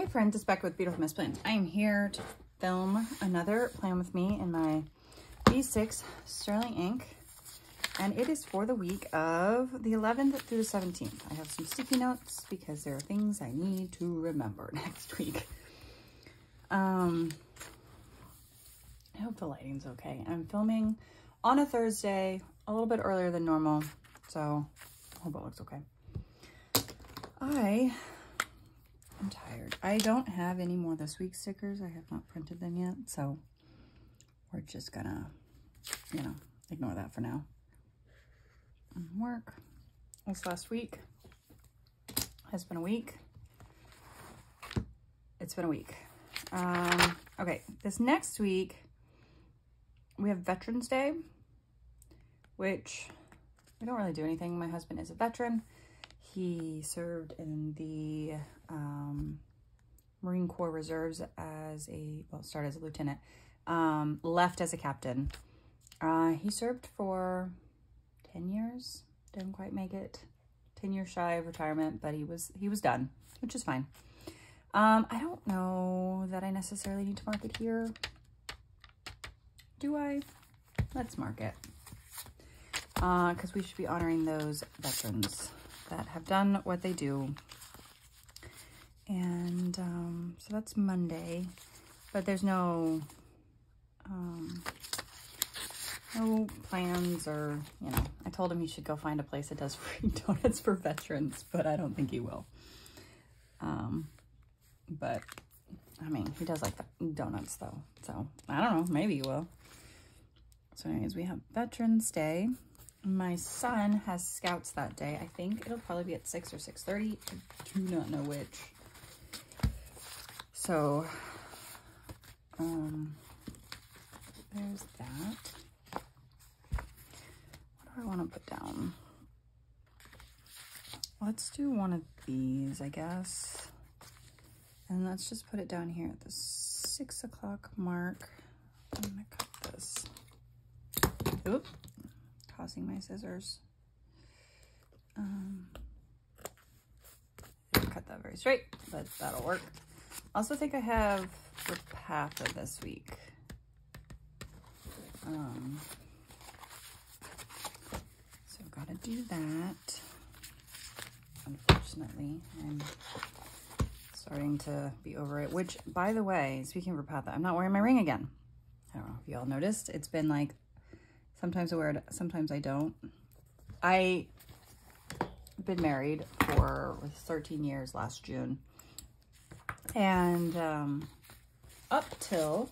friends, it's back with Beautiful Miss Plans. I am here to film another plan with me in my B6 Sterling ink, and it is for the week of the 11th through the 17th. I have some sticky notes because there are things I need to remember next week. I hope the lighting's okay. I'm filming on a Thursday, a little bit earlier than normal, so I hope it looks okay. I'm tired. I don't have any more this week's stickers. I have not printed them yet, so we're just gonna, you know, ignore that for now. Work. This last week has been a week. It's been a week. Okay, this next week we have Veterans Day, which we don't really do anything. My husband is a veteran. He served in the Marine Corps Reserves as a, well, started as a lieutenant, left as a captain. He served for 10 years, didn't quite make it, 10 years shy of retirement, but he was done, which is fine. I don't know that I necessarily need to mark it here. Do I? Let's mark it. Because we should be honoring those veterans that have done what they do. And so that's Monday, but there's no plans, or, you know, I told him he should go find a place that does free donuts for veterans, but I don't think he will. But I mean, he does like donuts though, so I don't know, maybe he will. So anyways, we have Veterans Day. My son has scouts that day. I think it'll probably be at 6 or 6:30. I do not know which. So, there's that. What do I want to put down? Let's do one of these, I guess. And let's just put it down here at the 6 o'clock mark. I'm gonna cut this. Oop. Tossing my scissors. Cut that very straight, but that'll work. Also think I have Repatha this week. So I've got to do that. Unfortunately, I'm starting to be over it, which, by the way, speaking of Repatha, I'm not wearing my ring again. I don't know if y'all noticed. It's been like, sometimes I wear it, sometimes I don't. I've been married for 13 years last June. And up till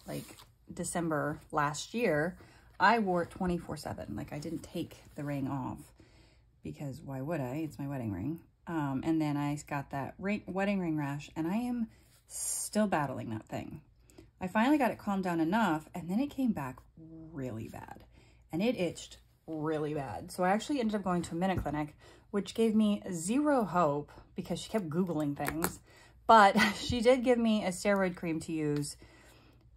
like December last year, I wore it 24/7. Like, I didn't take the ring off because why would I? It's my wedding ring. And then I got that wedding ring rash, and I am still battling that thing. I finally got it calmed down enough, and then it came back really bad, and it itched really bad. So I actually ended up going to a minute clinic, which gave me zero hope because she kept Googling things, but she did give me a steroid cream to use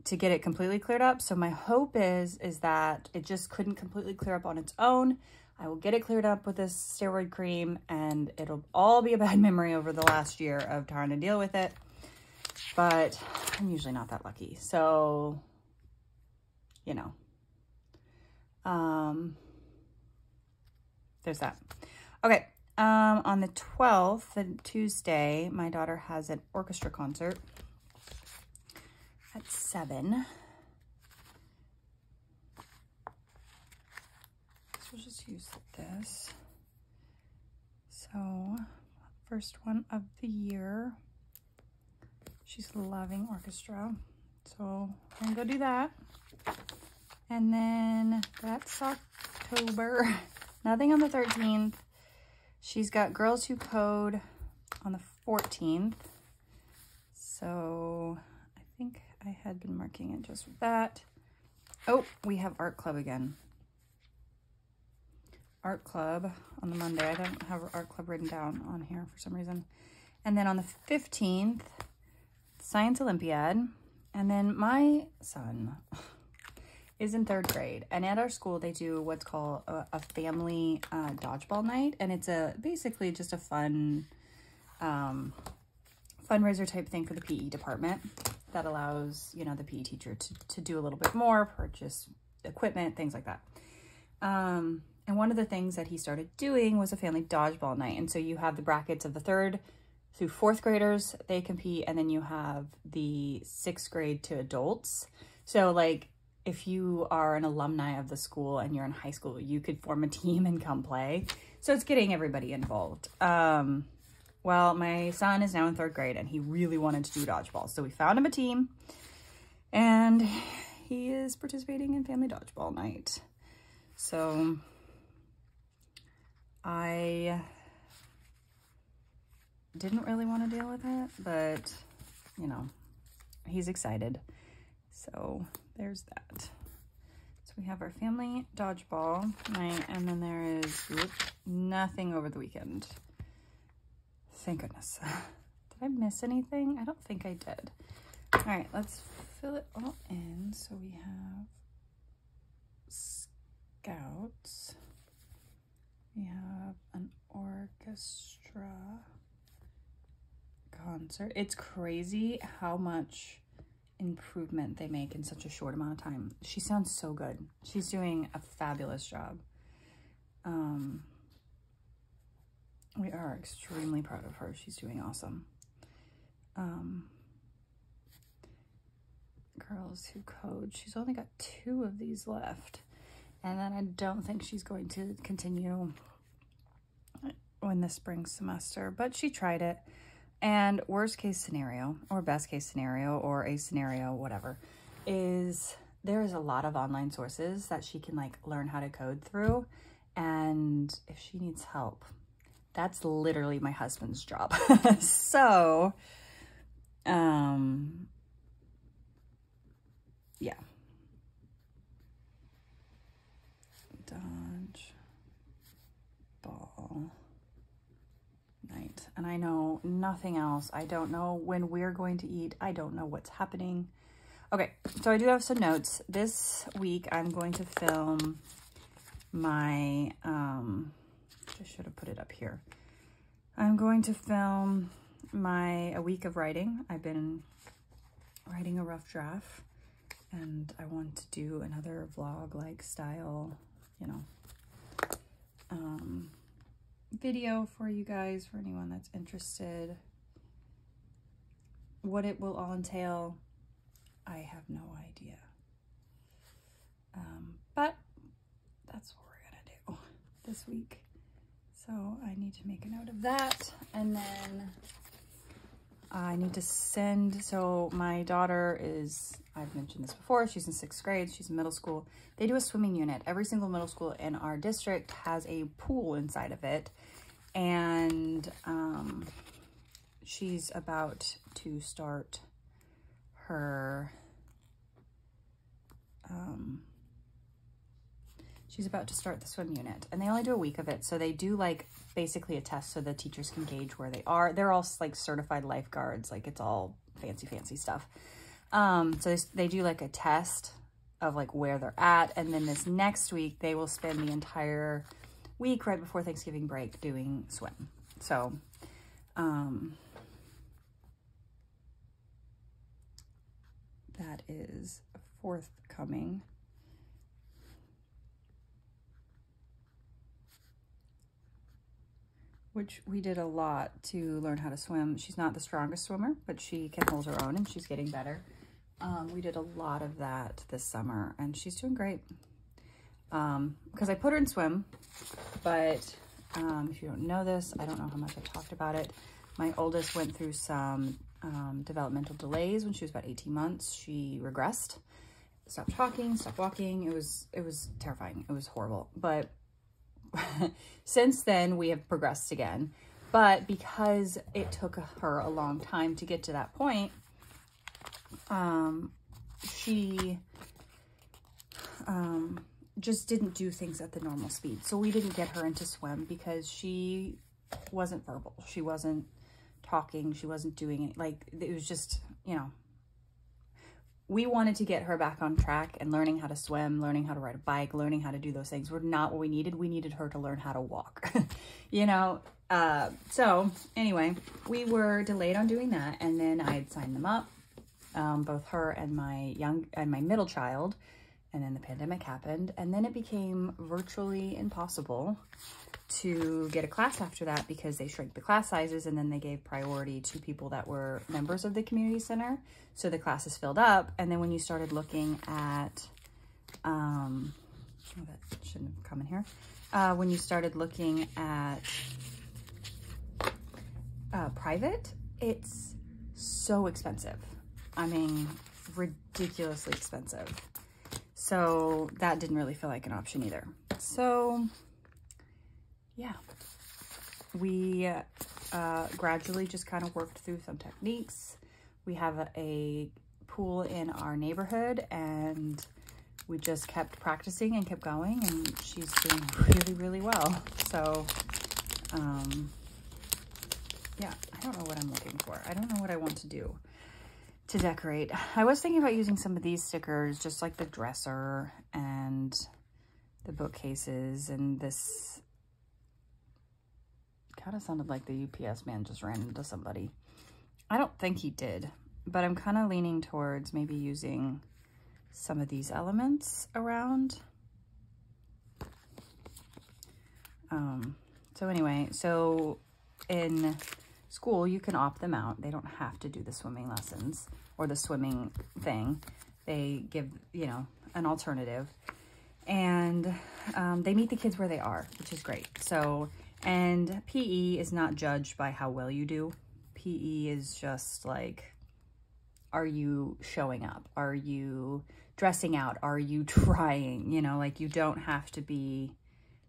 to get it completely cleared up. So my hope is that it just couldn't completely clear up on its own. I will get it cleared up with this steroid cream, and it'll all be a bad memory over the last year of trying to deal with it. But I'm usually not that lucky. So, you know, there's that. Okay. On the 12th, the Tuesday, my daughter has an orchestra concert at 7. So we'll just use this. So, first one of the year. She's loving orchestra, so I'm gonna go do that. And then that's October. Nothing on the 13th. She's got Girls Who Code on the 14th. So I think I had been marking it just with that. Oh, we have art club again. Art club on the Monday. I don't have art club written down on here for some reason. And then on the 15th, Science Olympiad. And then my son is in 3rd grade, and at our school they do what's called a family dodgeball night, and it's basically just a fun fundraiser type thing for the PE department that allows, you know, the PE teacher to do a little bit more, purchase equipment, things like that. And one of the things that he started doing was a family dodgeball night. And so you have the brackets of the 3rd through 4th graders, they compete, and then you have the 6th grade to adults. So like if you are an alumni of the school and you're in high school, you could form a team and come play. So it's getting everybody involved. Well, my son is now in 3rd grade and he really wanted to do dodgeball. So we found him a team and he is participating in family dodgeball night. So I didn't really want to deal with it, but you know, he's excited. So there's that. So we have our family dodgeball night, and then there is nothing over the weekend. Thank goodness. Did I miss anything? I don't think I did. All right, let's fill it all in. So we have Scouts. We have an orchestra concert. It's crazy how much improvement they make in such a short amount of time. She sounds so good. She's doing a fabulous job. We are extremely proud of her. She's doing awesome. Girls Who Code. She's only got 2 of these left. And then I don't think she's going to continue in the spring semester, but she tried it. And worst case scenario, or best case scenario, or a scenario, whatever, is there is a lot of online sources that she can like learn how to code through. And if she needs help, that's literally my husband's job. So, yeah. Dodge ball night. And I know nothing else. I don't know when we're going to eat. I don't know what's happening. Okay, so I do have some notes. This week I'm going to film my, just should have put it up here. I'm going to film a week of writing. I've been writing a rough draft and I want to do another vlog-like style, you know, video for you guys, for anyone that's interested. What it will all entail, I have no idea. But that's what we're gonna do this week. So I need to make a note of that. And then I need to send, so my daughter is, I've mentioned this before, she's in 6th grade, she's in middle school. They do a swimming unit. Every single middle school in our district has a pool inside of it. And she's about to start her, the swim unit, and they only do a week of it. So they do like basically a test so the teachers can gauge where they are. They're all like certified lifeguards, like it's all fancy stuff. So they do like a test of like where they're at. And then this next week, they will spend the entire week right before Thanksgiving break doing swim. So, that is forthcoming. Which we did a lot to learn how to swim. She's not the strongest swimmer, but she can hold her own and she's getting better. We did a lot of that this summer and she's doing great. Because I put her in swim, but if you don't know this, I don't know how much I've talked about it. My oldest went through some developmental delays when she was about 18 months. She regressed, stopped talking, stopped walking. It was terrifying. It was horrible. But since then, we have progressed again. But because it took her a long time to get to that point, she just didn't do things at the normal speed. So we didn't get her into swim because she wasn't verbal. She wasn't talking. She wasn't doing it. Like, it was just, you know, we wanted to get her back on track and learning how to swim, learning how to ride a bike, learning how to do those things were not what we needed. We needed her to learn how to walk. You know, So anyway, we were delayed on doing that, and then I had signed them up, both her and my middle child, and then the pandemic happened, and then it became virtually impossible to get a class after that because they shrank the class sizes, and then they gave priority to people that were members of the community center. So the classes filled up, and then when you started looking at, oh, that shouldn't have come in here. When you started looking at private, it's so expensive. I mean, ridiculously expensive. So that didn't really feel like an option either. So yeah, we gradually just kind of worked through some techniques. We have a pool in our neighborhood, and we just kept practicing and kept going, and she's doing really, really well. So, yeah, I don't know what I'm looking for. I don't know what I want to do to decorate. I was thinking about using some of these stickers, just like the dresser and the bookcases, and this kind of sounded like the UPS man just ran into somebody. I don't think he did, but I'm kind of leaning towards maybe using some of these elements around. So anyway, so in school, you can opt them out. They don't have to do the swimming lessons or the swimming thing. They give, you know, an alternative, and they meet the kids where they are, which is great. So, and PE is not judged by how well you do. PE is just like, are you showing up? Are you dressing out? Are you trying? You know, like, you don't have to be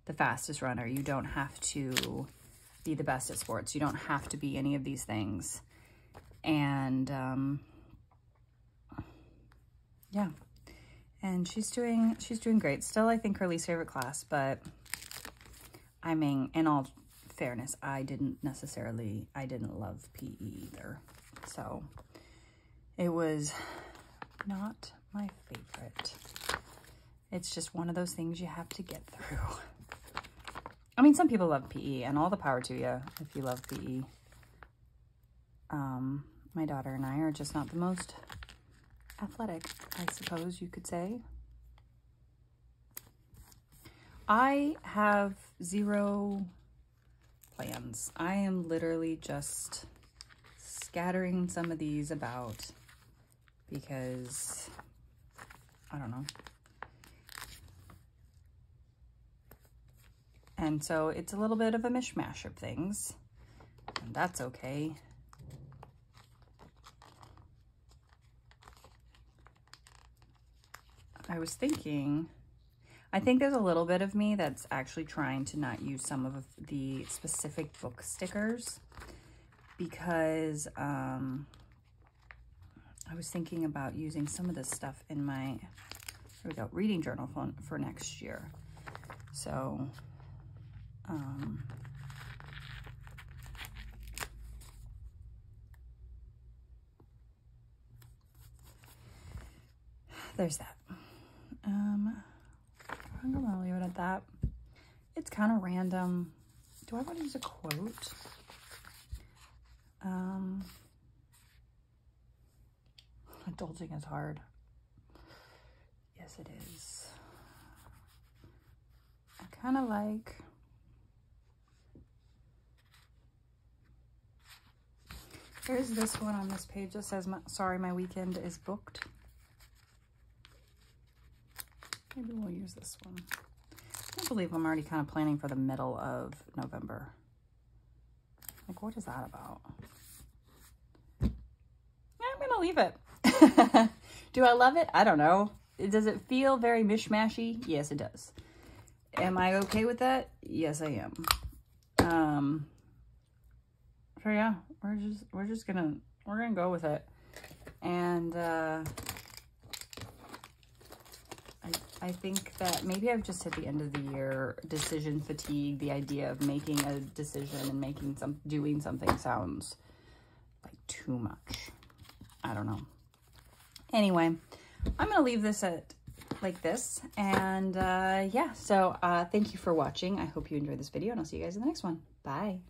the fastest runner. You don't have to be the best at sports. You don't have to be any of these things. And yeah, and she's doing great. Still, I think her least favorite class, but I mean, in all fairness, I didn't love PE either. So it was not my favorite. It's just one of those things you have to get through. I mean, some people love PE, and all the power to you if you love PE. My daughter and I are just not the most athletic, I suppose you could say. I have zero plans. I am literally just scattering some of these about because, I don't know. And so it's a little bit of a mishmash of things, and that's okay. I was thinking, I think there's a little bit of me that's actually trying to not use some of the specific book stickers because I was thinking about using some of this stuff in my, here we go, reading journal for next year. So, there's that. I'm gonna leave it at that. It's kind of random. Do I want to use a quote? Adulting is hard. Yes, it is. I kind of like, there's this one on this page that says, sorry, my weekend is booked. Maybe we'll use this one. I can't believe I'm already kind of planning for the middle of November. Like, what is that about? I'm going to leave it. Do I love it? I don't know. Does it feel very mishmashy? Yes, it does. Am I okay with that? Yes, I am. So yeah, we're gonna go with it. And I think that maybe I've just hit the end of the year decision fatigue. The idea of making a decision and doing something sounds like too much. I don't know. Anyway, I'm going to leave this at like this. And yeah, so thank you for watching. I hope you enjoyed this video, and I'll see you guys in the next one. Bye.